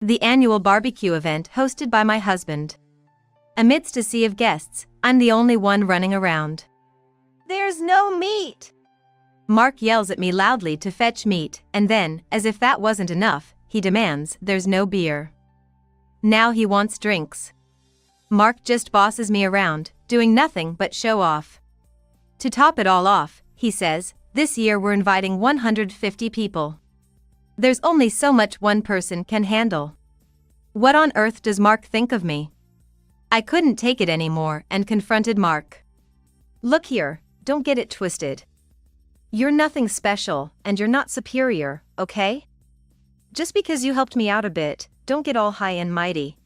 The annual barbecue event hosted by my husband. Amidst a sea of guests, I'm the only one running around. There's no meat! Mark yells at me loudly to fetch meat, and then, as if that wasn't enough, he demands there's no beer. Now he wants drinks. Mark just bosses me around, doing nothing but show off. To top it all off, he says, this year we're inviting 150 people. There's only so much one person can handle. What on earth does Mark think of me? I couldn't take it anymore and confronted Mark. Look here, don't get it twisted. You're nothing special, and you're not superior, okay? Just because you helped me out a bit, don't get all high and mighty.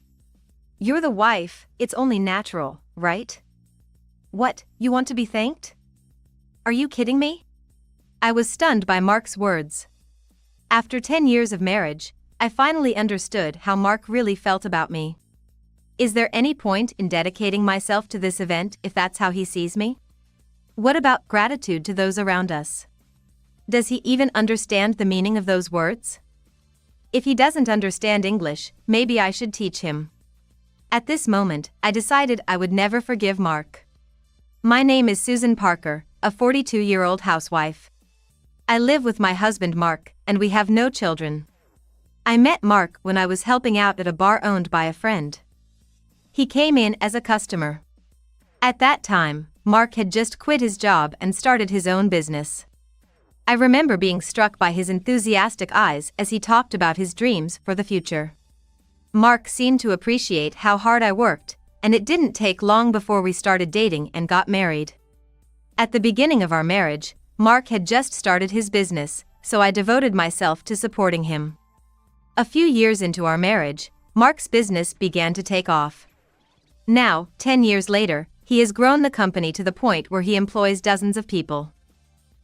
You're the wife, it's only natural, right? What, you want to be thanked? Are you kidding me? I was stunned by Mark's words. After 10 years of marriage, I finally understood how Mark really felt about me. Is there any point in dedicating myself to this event if that's how he sees me? What about gratitude to those around us? Does he even understand the meaning of those words? If he doesn't understand English, maybe I should teach him. At this moment, I decided I would never forgive Mark. My name is Susan Parker, a 42-year-old housewife. I live with my husband Mark, and we have no children. I met Mark when I was helping out at a bar owned by a friend. He came in as a customer. At that time, Mark had just quit his job and started his own business. I remember being struck by his enthusiastic eyes as he talked about his dreams for the future. Mark seemed to appreciate how hard I worked, and it didn't take long before we started dating and got married. At the beginning of our marriage, Mark had just started his business, so I devoted myself to supporting him. A few years into our marriage, Mark's business began to take off. Now, 10 years later, he has grown the company to the point where he employs dozens of people.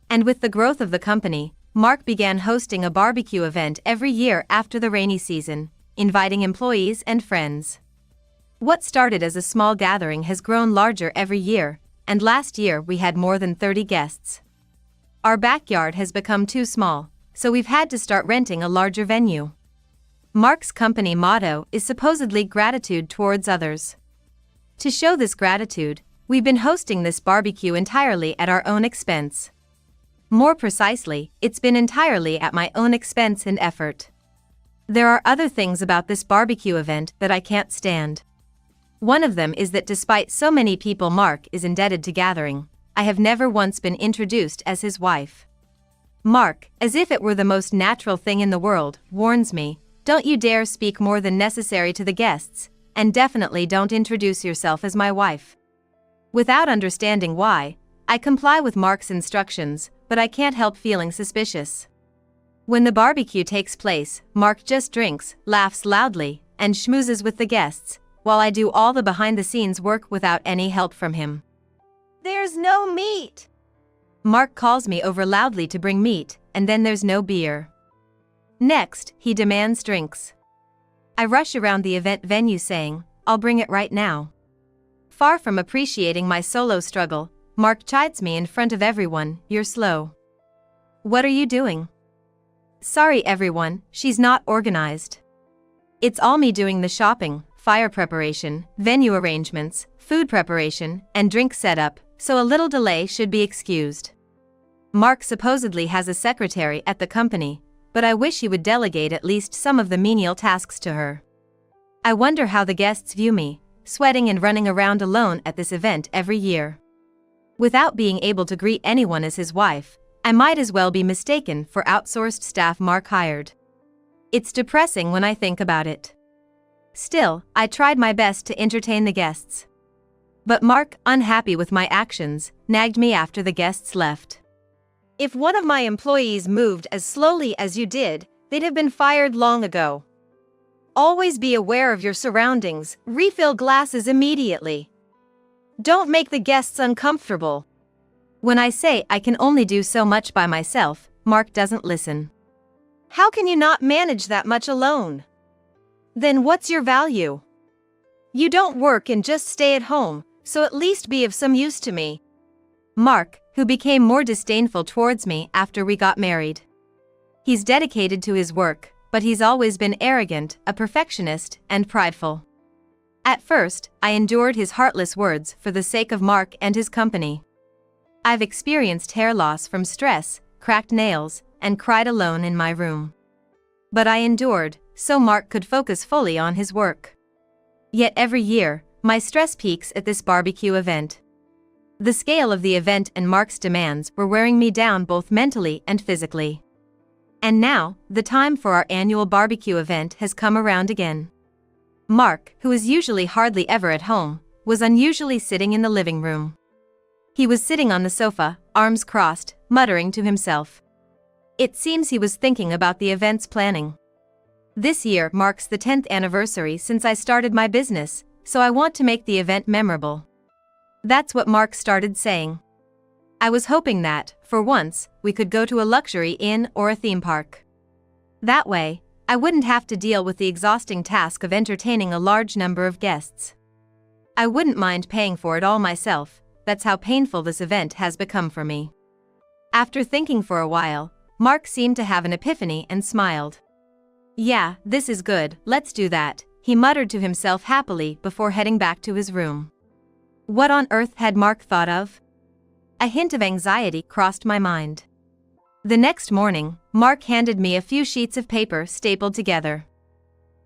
And with the growth of the company, Mark began hosting a barbecue event every year after the rainy season, inviting employees and friends. What started as a small gathering has grown larger every year, and last year we had more than 30 guests. Our backyard has become too small, so we've had to start renting a larger venue. Mark's company motto is supposedly gratitude towards others. To show this gratitude, we've been hosting this barbecue entirely at our own expense. More precisely, it's been entirely at my own expense and effort. There are other things about this barbecue event that I can't stand. One of them is that despite so many people Mark is indebted to gathering, I have never once been introduced as his wife. Mark, as if it were the most natural thing in the world, warns me, don't you dare speak more than necessary to the guests, and definitely don't introduce yourself as my wife. Without understanding why, I comply with Mark's instructions, but I can't help feeling suspicious. When the barbecue takes place, Mark just drinks, laughs loudly, and schmoozes with the guests, while I do all the behind-the-scenes work without any help from him. There's no meat! Mark calls me over loudly to bring meat, and then there's no beer. Next, he demands drinks. I rush around the event venue saying, I'll bring it right now. Far from appreciating my solo struggle, Mark chides me in front of everyone, you're slow. What are you doing? Sorry everyone, she's not organized. It's all me doing the shopping, fire preparation, venue arrangements, food preparation, and drink setup, so a little delay should be excused. Mark supposedly has a secretary at the company, but I wish he would delegate at least some of the menial tasks to her. I wonder how the guests view me, sweating and running around alone at this event every year. Without being able to greet anyone as his wife, I might as well be mistaken for outsourced staff Mark hired. It's depressing when I think about it. Still, I tried my best to entertain the guests. But Mark, unhappy with my actions, nagged me after the guests left. If one of my employees moved as slowly as you did, they'd have been fired long ago. Always be aware of your surroundings, refill glasses immediately. Don't make the guests uncomfortable. When I say I can only do so much by myself, Mark doesn't listen. How can you not manage that much alone? Then what's your value? You don't work and just stay at home, so at least be of some use to me. Mark, who became more disdainful towards me after we got married. He's dedicated to his work, But he's always been arrogant, a perfectionist, and prideful. At first, I endured his heartless words for the sake of Mark and his company. I've experienced hair loss from stress, cracked nails, and cried alone in my room. But I endured, so Mark could focus fully on his work. Yet every year, my stress peaks at this barbecue event. The scale of the event and Mark's demands were wearing me down both mentally and physically. And now, the time for our annual barbecue event has come around again. Mark, who is usually hardly ever at home, was unusually sitting in the living room. He was sitting on the sofa, arms crossed, muttering to himself. It seems he was thinking about the event's planning. This year marks the 10th anniversary since I started my business, so I want to make the event memorable. That's what Mark started saying. I was hoping that, for once, we could go to a luxury inn or a theme park. That way, I wouldn't have to deal with the exhausting task of entertaining a large number of guests. I wouldn't mind paying for it all myself, that's how painful this event has become for me. After thinking for a while, Mark seemed to have an epiphany and smiled. Yeah, this is good, let's do that, he muttered to himself happily before heading back to his room. What on earth had Mark thought of? A hint of anxiety crossed my mind. The next morning, Mark handed me a few sheets of paper stapled together.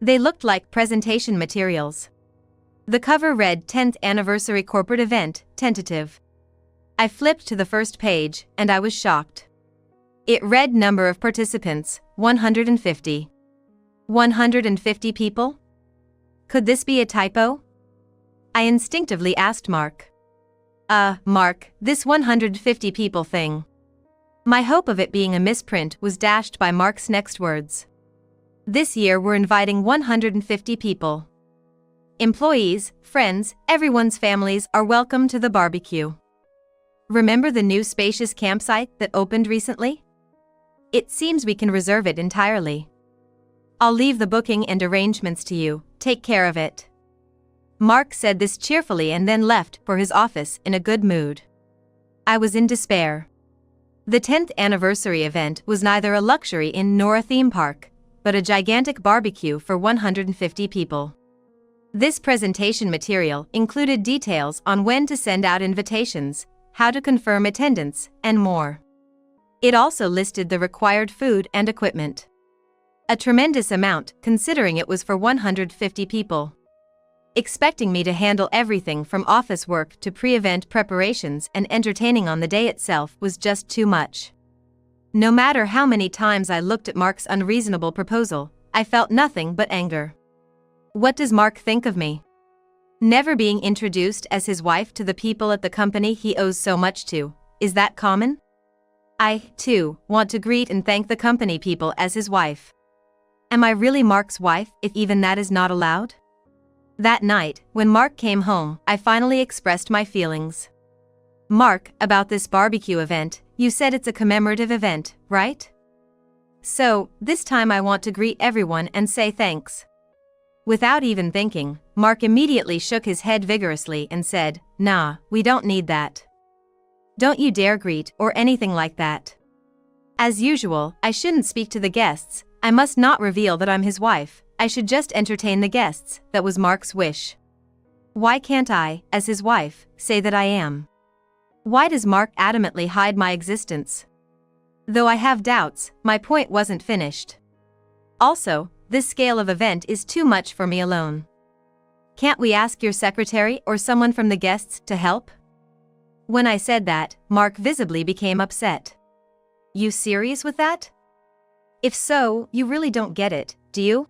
They looked like presentation materials. The cover read 10th Anniversary Corporate Event, Tentative. I flipped to the first page, and I was shocked. It read number of participants, 150. 150 people? Could this be a typo? I instinctively asked Mark. Mark, this 150 people thing. My hope of it being a misprint was dashed by Mark's next words. This year we're inviting 150 people. Employees, friends, everyone's families are welcome to the barbecue. Remember the new spacious campsite that opened recently? It seems we can reserve it entirely. I'll leave the booking and arrangements to you, take care of it. Mark said this cheerfully and then left for his office in a good mood. I was in despair. The 10th anniversary event was neither a luxury inn nor a theme park, but a gigantic barbecue for 150 people. This presentation material included details on when to send out invitations, how to confirm attendance, and more. It also listed the required food and equipment. A tremendous amount, considering it was for 150 people. Expecting me to handle everything from office work to pre-event preparations and entertaining on the day itself was just too much. No matter how many times I looked at Mark's unreasonable proposal, I felt nothing but anger. What does Mark think of me? Never being introduced as his wife to the people at the company he owes so much to, is that common? I, too, want to greet and thank the company people as his wife. Am I really Mark's wife if even that is not allowed? That night, when Mark came home, I finally expressed my feelings. Mark, about this barbecue event, you said it's a commemorative event, right? So, this time I want to greet everyone and say thanks. Without even thinking, Mark immediately shook his head vigorously and said, Nah, we don't need that. Don't you dare greet or anything like that. As usual, I shouldn't speak to the guests, I must not reveal that I'm his wife, I should just entertain the guests, that was Mark's wish. Why can't I, as his wife, say that I am? Why does Mark adamantly hide my existence? Though I have doubts, my point wasn't finished. Also, this scale of event is too much for me alone. Can't we ask your secretary or someone from the guests to help? When I said that, Mark visibly became upset. You serious with that? If so, you really don't get it, do you?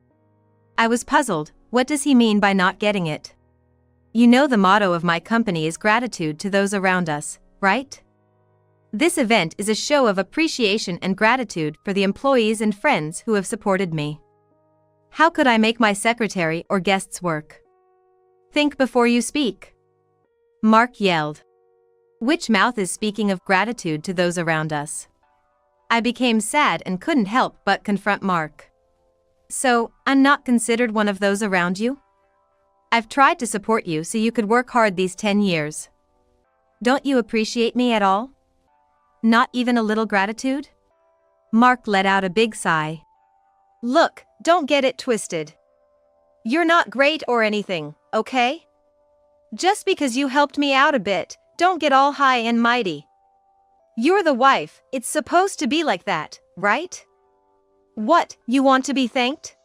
I was puzzled, what does he mean by not getting it? You know the motto of my company is gratitude to those around us, right? This event is a show of appreciation and gratitude for the employees and friends who have supported me. How could I make my secretary or guests work? Think before you speak. Mark yelled. Which mouth is speaking of gratitude to those around us? I became sad and couldn't help but confront Mark. So, I'm not considered one of those around you? I've tried to support you so you could work hard these 10 years. Don't you appreciate me at all? Not even a little gratitude? Mark let out a big sigh. Look, don't get it twisted. You're not great or anything, okay? Just because you helped me out a bit, don't get all high and mighty. You're the wife, it's supposed to be like that, right? What, you want to be thanked?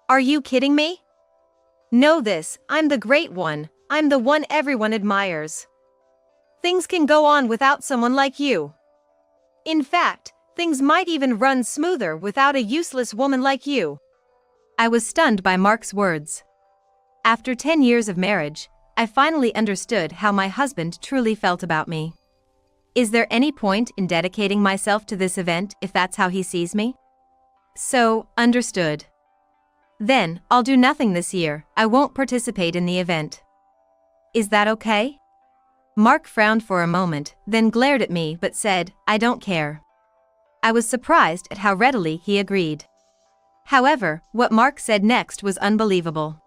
Are you kidding me? Know this, I'm the great one, I'm the one everyone admires. Things can go on without someone like you. In fact, things might even run smoother without a useless woman like you. I was stunned by Mark's words. After 10 years of marriage, I finally understood how my husband truly felt about me. Is there any point in dedicating myself to this event if that's how he sees me? So, understood. Then, I'll do nothing this year, I won't participate in the event. Is that okay? Mark frowned for a moment, then glared at me but said, I don't care. I was surprised at how readily he agreed. However, what Mark said next was unbelievable.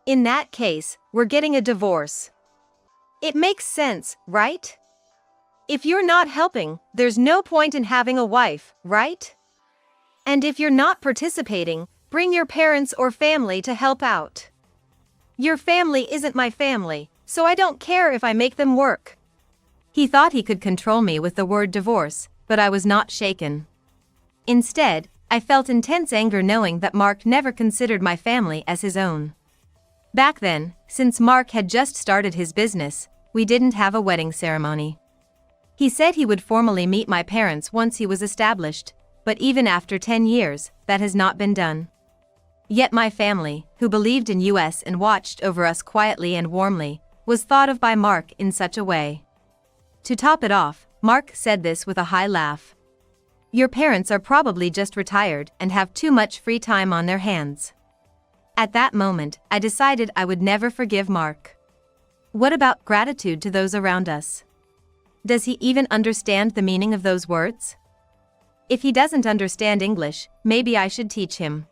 In that case, we're getting a divorce. It makes sense, right? If you're not helping, there's no point in having a wife, right? And if you're not participating, bring your parents or family to help out. Your family isn't my family, so I don't care if I make them work. He thought he could control me with the word divorce, but I was not shaken. Instead, I felt intense anger knowing that Mark never considered my family as his own. Back then, since Mark had just started his business, we didn't have a wedding ceremony. He said he would formally meet my parents once he was established, but even after 10 years, that has not been done. Yet my family, who believed in us and watched over us quietly and warmly, was thought of by Mark in such a way. To top it off, Mark said this with a high laugh. Your parents are probably just retired and have too much free time on their hands. At that moment, I decided I would never forgive Mark. What about gratitude to those around us? Does he even understand the meaning of those words? If he doesn't understand English, maybe I should teach him.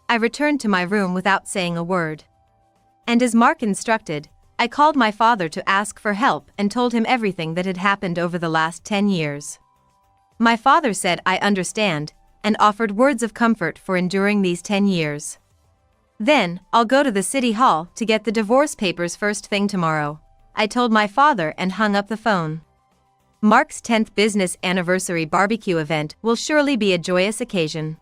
I returned to my room without saying a word. And as Mark instructed, I called my father to ask for help and told him everything that had happened over the last 10 years. My father said I understand, and offered words of comfort for enduring these 10 years. Then, I'll go to the city hall to get the divorce papers first thing tomorrow, I told my father and hung up the phone. Mark's 10th business anniversary barbecue event will surely be a joyous occasion.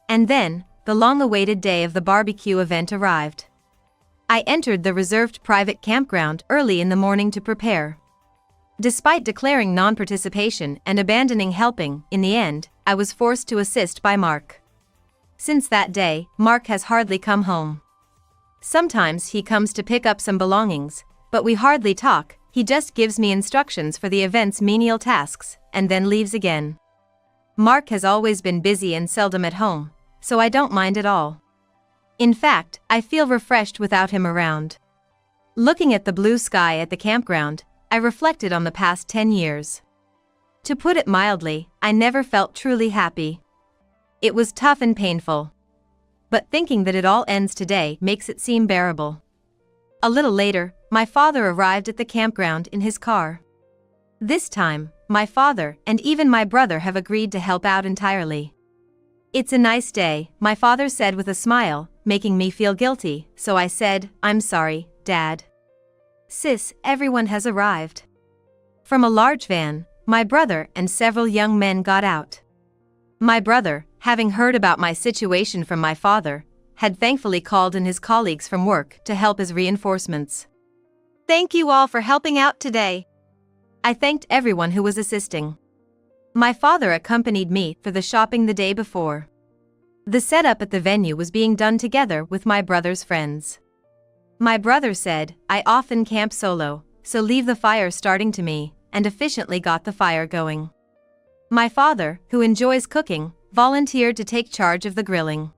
And then, the long-awaited day of the barbecue event arrived. I entered the reserved private campground early in the morning to prepare. Despite declaring non-participation and abandoning helping, in the end, I was forced to assist by Mark. Since that day, Mark has hardly come home. Sometimes he comes to pick up some belongings, but we hardly talk. He just gives me instructions for the event's menial tasks, and then leaves again. Mark has always been busy and seldom at home, so I don't mind at all. In fact, I feel refreshed without him around. Looking at the blue sky at the campground, I reflected on the past 10 years. To put it mildly, I never felt truly happy. It was tough and painful. But thinking that it all ends today makes it seem bearable. A little later, my father arrived at the campground in his car. This time, my father and even my brother have agreed to help out entirely. It's a nice day, my father said with a smile, making me feel guilty, so I said, I'm sorry, Dad. Sis, everyone has arrived. From a large van, my brother and several young men got out. My brother, having heard about my situation from my father, had thankfully called in his colleagues from work to help as reinforcements. Thank you all for helping out today. I thanked everyone who was assisting. My father accompanied me for the shopping the day before. The setup at the venue was being done together with my brother's friends. My brother said, I often camp solo, so leave the fire starting to me, and efficiently got the fire going. My father, who enjoys cooking, volunteered to take charge of the grilling.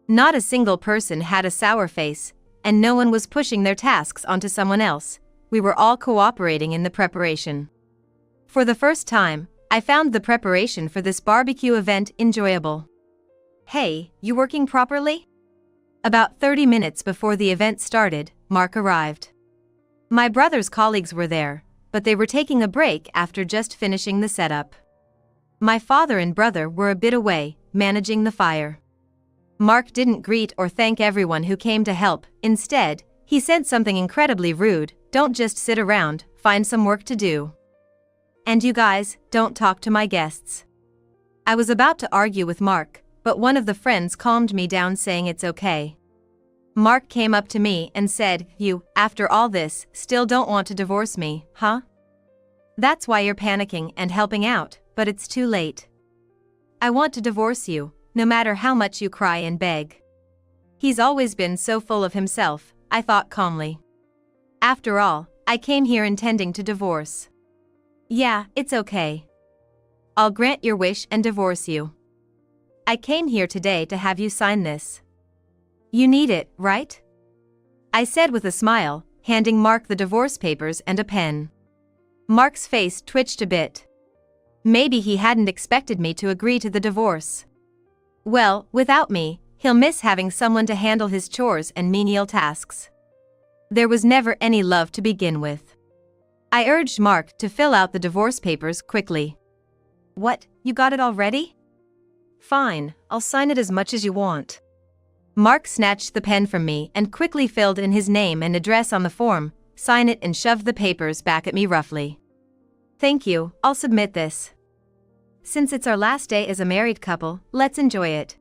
Not a single person had a sour face, and no one was pushing their tasks onto someone else. We were all cooperating in the preparation. For the first time, I found the preparation for this barbecue event enjoyable. Hey, you working properly? About 30 minutes before the event started, Mark arrived. My brother's colleagues were there, but they were taking a break after just finishing the setup. My father and brother were a bit away, managing the fire. Mark didn't greet or thank everyone who came to help. Instead, he said something incredibly rude: "Don't just sit around, find some work to do. And you guys, don't talk to my guests." I was about to argue with Mark, but one of the friends calmed me down, saying it's okay. Mark came up to me and said, "You, after all this, still don't want to divorce me, huh? That's why you're panicking and helping out, but it's too late. I want to divorce you, no matter how much you cry and beg." He's always been so full of himself, I thought calmly. After all, I came here intending to divorce. Yeah, it's okay. I'll grant your wish and divorce you. I came here today to have you sign this. You need it, right? I said with a smile, handing Mark the divorce papers and a pen. Mark's face twitched a bit. Maybe he hadn't expected me to agree to the divorce. Well, without me, he'll miss having someone to handle his chores and menial tasks. There was never any love to begin with. I urged Mark to fill out the divorce papers quickly. What, you got it already? Fine, I'll sign it as much as you want. Mark snatched the pen from me and quickly filled in his name and address on the form, signed it and shoved the papers back at me roughly. Thank you, I'll submit this. Since it's our last day as a married couple, let's enjoy it.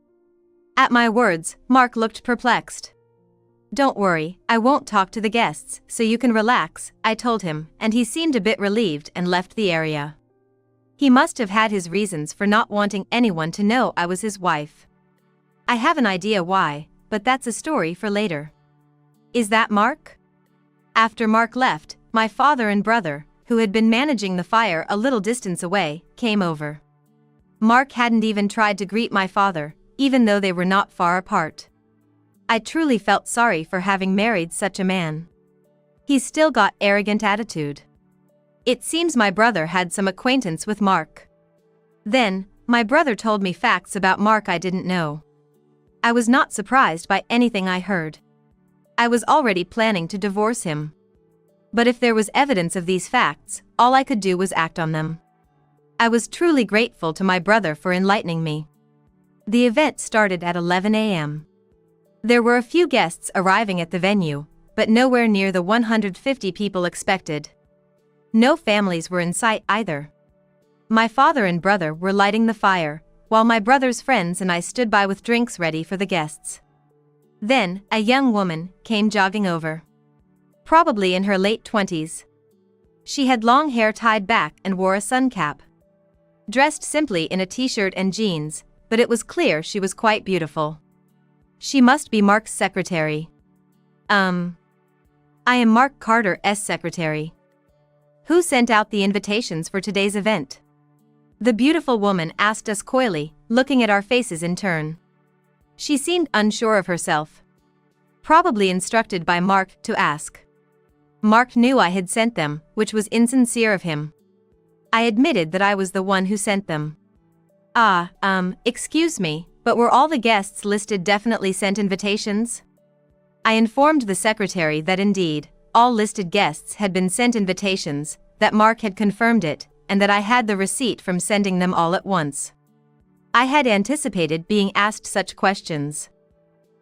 At my words, Mark looked perplexed. Don't worry, I won't talk to the guests, so you can relax, I told him, and he seemed a bit relieved and left the area. He must have had his reasons for not wanting anyone to know I was his wife. I have an idea why, but that's a story for later. Is that Mark? After Mark left, my father and brother, who had been managing the fire a little distance away, came over. Mark hadn't even tried to greet my father, even though they were not far apart. I truly felt sorry for having married such a man. He's still got arrogant attitude. It seems my brother had some acquaintance with Mark. Then, my brother told me facts about Mark I didn't know. I was not surprised by anything I heard. I was already planning to divorce him. But if there was evidence of these facts, all I could do was act on them. I was truly grateful to my brother for enlightening me. The event started at 11 a.m. There were a few guests arriving at the venue, but nowhere near the 150 people expected. No families were in sight either. My father and brother were lighting the fire, while my brother's friends and I stood by with drinks ready for the guests. Then, a young woman came jogging over. Probably in her late 20s. She had long hair tied back and wore a sun cap. Dressed simply in a t-shirt and jeans, but it was clear she was quite beautiful. She must be Mark's secretary. I am Mark Carter's secretary. Who sent out the invitations for today's event? The beautiful woman asked us coyly, looking at our faces in turn. She seemed unsure of herself. Probably instructed by Mark to ask. Mark knew I had sent them, which was insincere of him. I admitted that I was the one who sent them. Excuse me, but were all the guests listed definitely sent invitations? I informed the secretary that indeed, all listed guests had been sent invitations, that Mark had confirmed it, and that I had the receipt from sending them all at once. I had anticipated being asked such questions.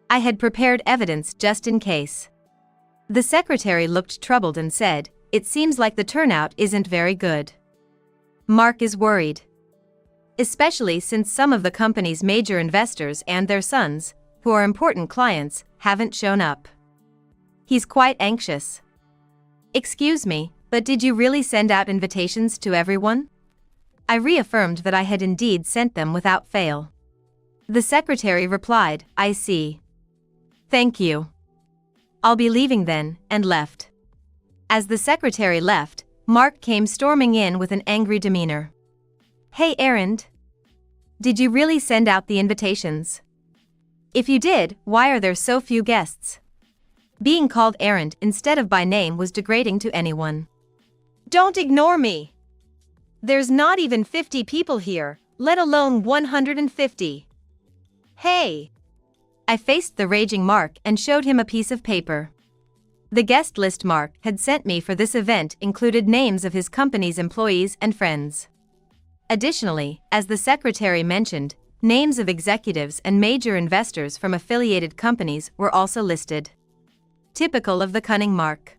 I had prepared evidence just in case. The secretary looked troubled and said, "It seems like the turnout isn't very good. Mark is worried. Especially since some of the company's major investors and their sons, who are important clients, haven't shown up. He's quite anxious." Excuse me, but did you really send out invitations to everyone? I reaffirmed that I had indeed sent them without fail. The secretary replied, "I see. Thank you. I'll be leaving then," and left. As the secretary left, Mark came storming in with an angry demeanor. "Hey Erend. Did you really send out the invitations? If you did, why are there so few guests?" Being called Erend instead of by name was degrading to anyone. "Don't ignore me. There's not even 50 people here, let alone 150. Hey!" I faced the raging Mark and showed him a piece of paper. The guest list Mark had sent me for this event included names of his company's employees and friends. Additionally, as the secretary mentioned, Names of executives and major investors from affiliated companies were also listed. Typical of the cunning Mark.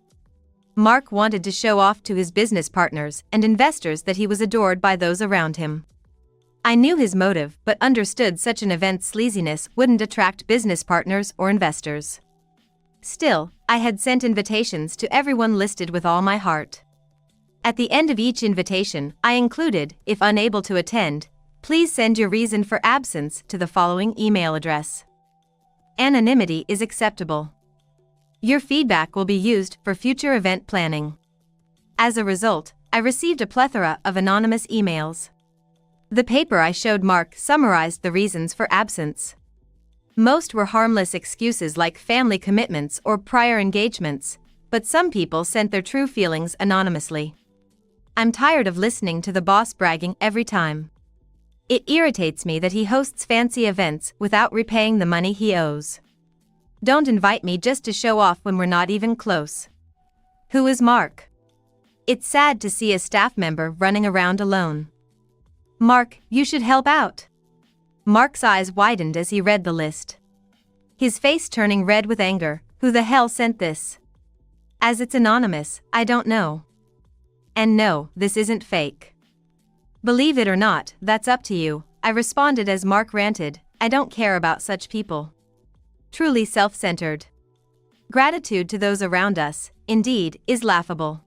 Mark wanted to show off to his business partners and investors that he was adored by those around him. I knew his motive but understood such an event's sleaziness wouldn't attract business partners or investors. Still, I had sent invitations to everyone listed with all my heart. At the end of each invitation, I included, if unable to attend, please send your reason for absence to the following email address. Anonymity is acceptable. Your feedback will be used for future event planning. As a result, I received a plethora of anonymous emails. The paper I showed Mark summarized the reasons for absence. Most were harmless excuses like family commitments or prior engagements, but some people sent their true feelings anonymously. I'm tired of listening to the boss bragging every time. It irritates me that he hosts fancy events without repaying the money he owes. Don't invite me just to show off when we're not even close. Who is Mark? It's sad to see a staff member running around alone. Mark, you should help out. Mark's eyes widened as he read the list. His face turning red with anger. Who the hell sent this? As it's anonymous, I don't know. And no, this isn't fake. Believe it or not, that's up to you, I responded as Mark ranted. I don't care about such people. Truly self-centered. Gratitude to those around us, indeed, is laughable.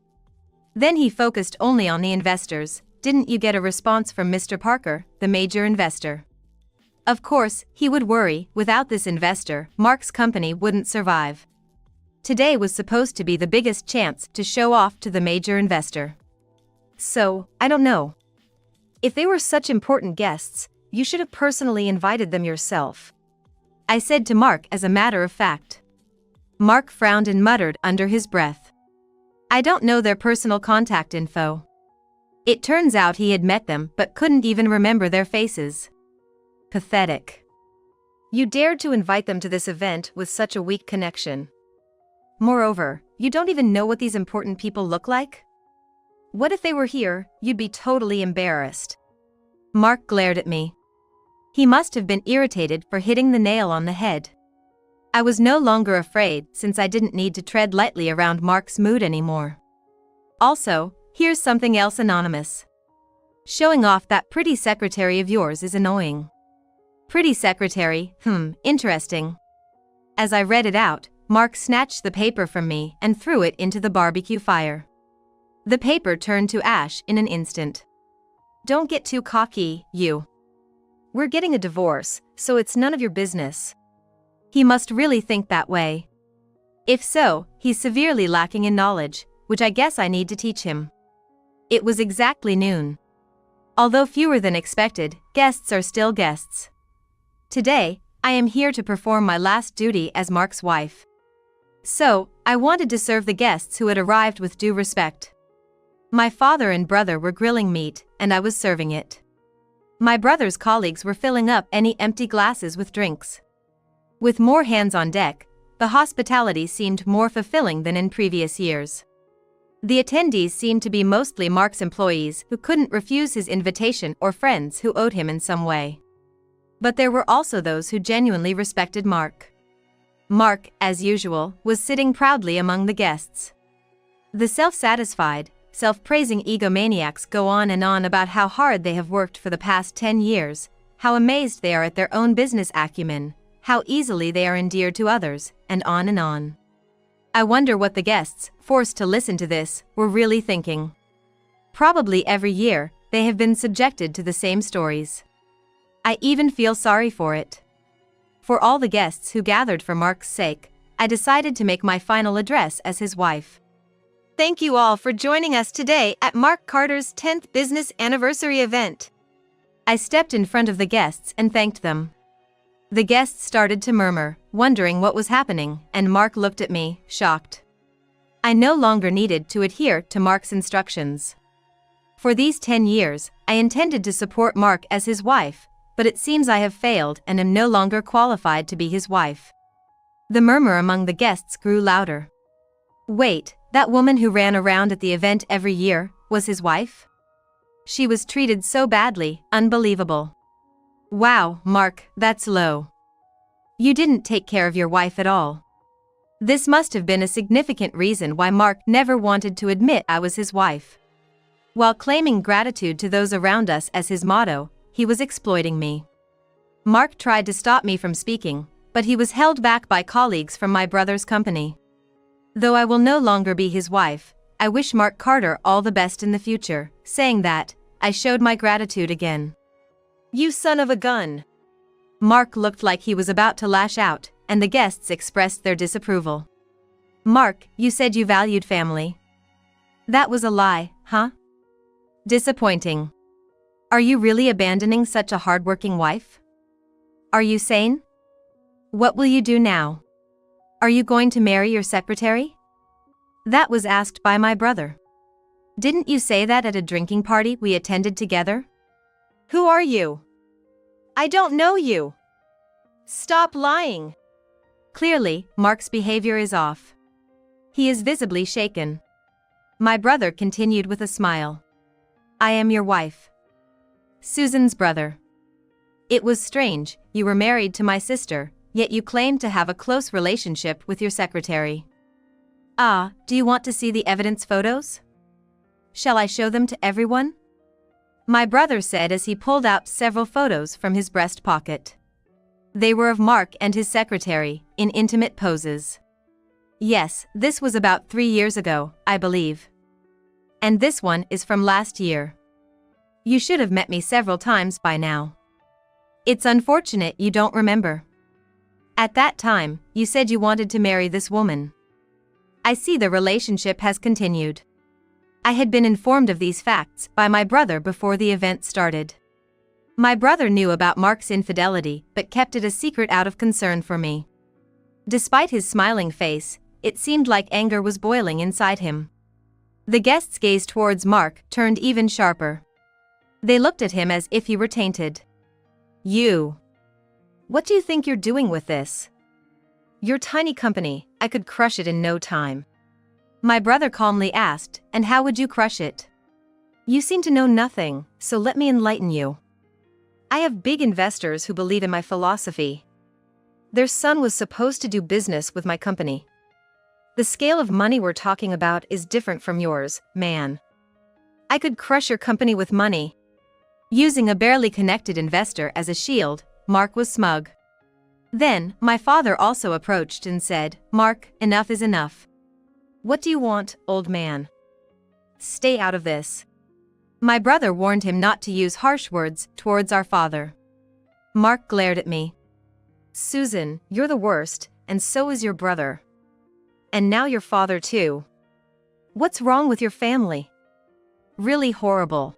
Then he focused only on the investors. Didn't you get a response from Mr. Parker, the major investor? Of course, he would worry. Without this investor, Mark's company wouldn't survive. Today was supposed to be the biggest chance to show off to the major investor. So, I don't know. If they were such important guests, you should have personally invited them yourself. I said to Mark as a matter of fact. Mark frowned and muttered under his breath. I don't know their personal contact info. It turns out he had met them but couldn't even remember their faces. Pathetic. You dared to invite them to this event with such a weak connection. Moreover, you don't even know what these important people look like? What if they were here? You'd be totally embarrassed. Mark glared at me. He must have been irritated for hitting the nail on the head. I was no longer afraid since I didn't need to tread lightly around Mark's mood anymore. Also, here's something else anonymous. Showing off that pretty secretary of yours is annoying. Pretty secretary, interesting. As I read it out, Mark snatched the paper from me and threw it into the barbecue fire. The paper turned to ash in an instant. Don't get too cocky, you. We're getting a divorce, so it's none of your business. He must really think that way. If so, he's severely lacking in knowledge, which I guess I need to teach him. It was exactly noon. Although fewer than expected, guests are still guests. Today, I am here to perform my last duty as Mark's wife. So, I wanted to serve the guests who had arrived with due respect. My father and brother were grilling meat, and I was serving it. My brother's colleagues were filling up any empty glasses with drinks. With more hands on deck, the hospitality seemed more fulfilling than in previous years. The attendees seemed to be mostly Mark's employees who couldn't refuse his invitation or friends who owed him in some way. But there were also those who genuinely respected Mark. Mark, as usual, was sitting proudly among the guests. The self-satisfied, self-praising egomaniacs go on and on about how hard they have worked for the past 10 years, how amazed they are at their own business acumen, how easily they are endeared to others, and on and on. I wonder what the guests, forced to listen to this, were really thinking. Probably every year, they have been subjected to the same stories. I even feel sorry for it. For all the guests who gathered for Mark's sake, I decided to make my final address as his wife. Thank you all for joining us today at Mark Carter's 10th business anniversary event. I stepped in front of the guests and thanked them. The guests started to murmur, wondering what was happening, and Mark looked at me, shocked. I no longer needed to adhere to Mark's instructions. For these 10 years, I intended to support Mark as his wife, but it seems I have failed and am no longer qualified to be his wife. The murmur among the guests grew louder. Wait, that woman who ran around at the event every year, was his wife? She was treated so badly, unbelievable. Wow, Mark, that's low. You didn't take care of your wife at all. This must have been a significant reason why Mark never wanted to admit I was his wife. While claiming gratitude to those around us as his motto, he was exploiting me. Mark tried to stop me from speaking, but he was held back by colleagues from my brother's company. Though I will no longer be his wife, I wish Mark Carter all the best in the future. Saying that, I showed my gratitude again. You son of a gun. Mark looked like he was about to lash out, and the guests expressed their disapproval. Mark, you said you valued family. That was a lie, huh? Disappointing. Are you really abandoning such a hardworking wife? Are you sane? What will you do now? Are you going to marry your secretary? That was asked by my brother. Didn't you say that at a drinking party we attended together? Who are you? I don't know you. Stop lying. Clearly, Mark's behavior is off. He is visibly shaken. My brother continued with a smile. I am your wife. Susan's brother. It was strange, you were married to my sister, yet you claimed to have a close relationship with your secretary. Ah, do you want to see the evidence photos? Shall I show them to everyone? My brother said as he pulled out several photos from his breast pocket. They were of Mark and his secretary, in intimate poses. Yes, this was about 3 years ago, I believe. And this one is from last year. You should have met me several times by now. It's unfortunate you don't remember. At that time, you said you wanted to marry this woman. I see the relationship has continued. I had been informed of these facts by my brother before the event started. My brother knew about Mark's infidelity but kept it a secret out of concern for me. Despite his smiling face, it seemed like anger was boiling inside him. The guests' gaze towards Mark turned even sharper. They looked at him as if he were tainted. You. What do you think you're doing with this? Your tiny company, I could crush it in no time. My brother calmly asked, and how would you crush it? You seem to know nothing, so let me enlighten you. I have big investors who believe in my philosophy. Their son was supposed to do business with my company. The scale of money we're talking about is different from yours, man. I could crush your company with money. Using a barely connected investor as a shield, Mark was smug. Then, my father also approached and said, Mark, enough is enough. What do you want, old man? Stay out of this. My brother warned him not to use harsh words towards our father. Mark glared at me. Susan, you're the worst, and so is your brother. And now your father too. What's wrong with your family? Really horrible.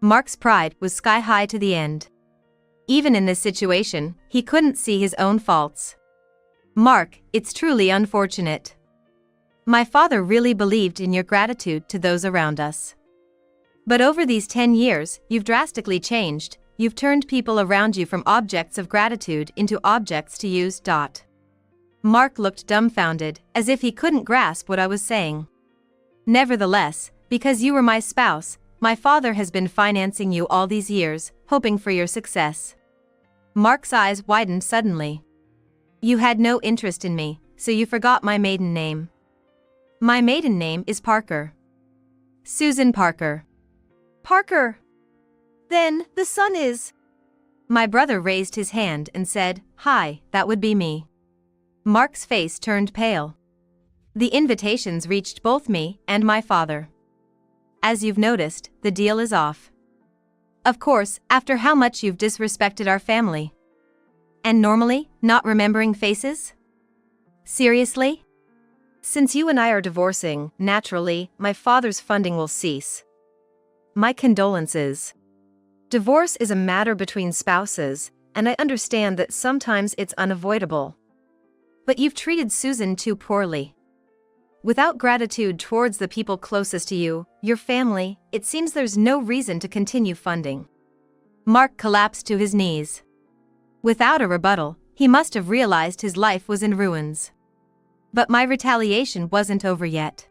Mark's pride was sky high to the end. Even in this situation, he couldn't see his own faults. Mark, it's truly unfortunate. My father really believed in your gratitude to those around us. But over these 10 years, you've drastically changed. You've turned people around you from objects of gratitude into objects to use. Mark looked dumbfounded, as if he couldn't grasp what I was saying. Nevertheless, because you were my spouse, my father has been financing you all these years, hoping for your success. Mark's eyes widened suddenly. You had no interest in me, so you forgot my maiden name. My maiden name is Parker. Susan Parker. Parker. Then, the son is... My brother raised his hand and said, Hi, that would be me. Mark's face turned pale. The invitations reached both me and my father. As you've noticed, the deal is off. Of course, after how much you've disrespected our family. And normally, not remembering faces? Seriously? Since you and I are divorcing, naturally, my father's funding will cease. My condolences. Divorce is a matter between spouses, and I understand that sometimes it's unavoidable. But you've treated Susan too poorly. Without gratitude towards the people closest to you, your family, it seems there's no reason to continue funding. Mark collapsed to his knees. Without a rebuttal, he must have realized his life was in ruins. But my retaliation wasn't over yet.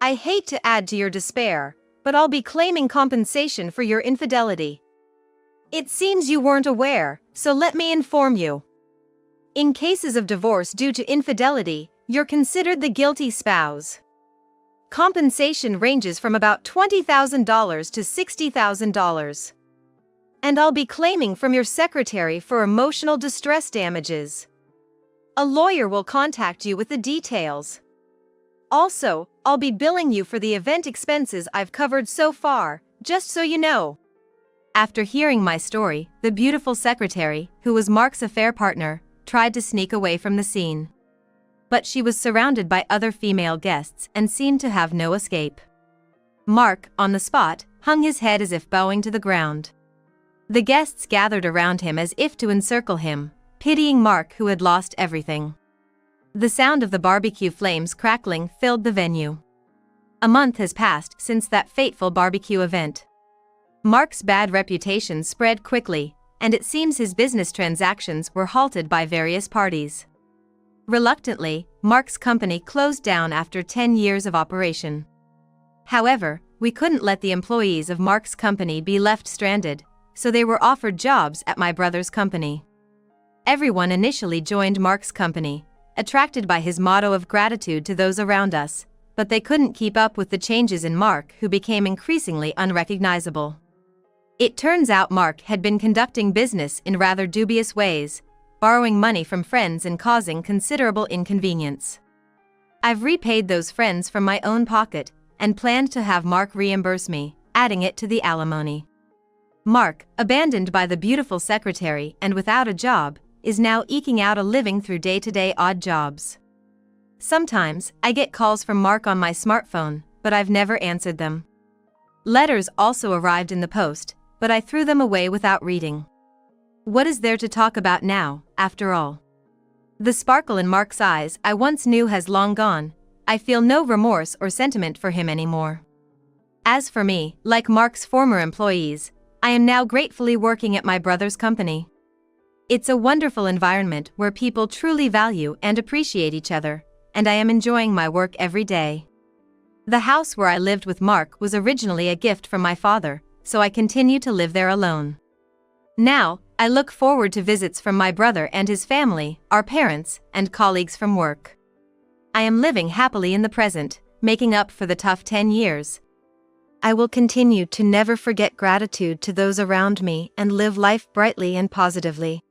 I hate to add to your despair, but I'll be claiming compensation for your infidelity. It seems you weren't aware, so let me inform you. In cases of divorce due to infidelity, you're considered the guilty spouse. Compensation ranges from about $20,000 to $60,000. And I'll be claiming from your secretary for emotional distress damages. A lawyer will contact you with the details. Also, I'll be billing you for the event expenses I've covered so far, just so you know. After hearing my story, the beautiful secretary, who was Mark's affair partner, tried to sneak away from the scene. But she was surrounded by other female guests and seemed to have no escape. Mark, on the spot, hung his head as if bowing to the ground. The guests gathered around him as if to encircle him, pitying Mark who had lost everything. The sound of the barbecue flames crackling filled the venue. A month has passed since that fateful barbecue event. Mark's bad reputation spread quickly, and it seems his business transactions were halted by various parties. Reluctantly, Mark's company closed down after 10 years of operation. However, we couldn't let the employees of Mark's company be left stranded, so they were offered jobs at my brother's company. Everyone initially joined Mark's company, attracted by his motto of gratitude to those around us, but they couldn't keep up with the changes in Mark, who became increasingly unrecognizable. It turns out Mark had been conducting business in rather dubious ways, borrowing money from friends and causing considerable inconvenience. I've repaid those friends from my own pocket, and planned to have Mark reimburse me, adding it to the alimony. Mark, abandoned by the beautiful secretary and without a job, is now eking out a living through day-to-day odd jobs. Sometimes, I get calls from Mark on my smartphone, but I've never answered them. Letters also arrived in the post, but I threw them away without reading. What is there to talk about now, after all? The sparkle in Mark's eyes I once knew has long gone. I feel no remorse or sentiment for him anymore. As for me, like Mark's former employees, I am now gratefully working at my brother's company. It's a wonderful environment where people truly value and appreciate each other, and I am enjoying my work every day. The house where I lived with Mark was originally a gift from my father, so I continue to live there alone. Now, I look forward to visits from my brother and his family, our parents, and colleagues from work. I am living happily in the present, making up for the tough 10 years. I will continue to never forget gratitude to those around me and live life brightly and positively.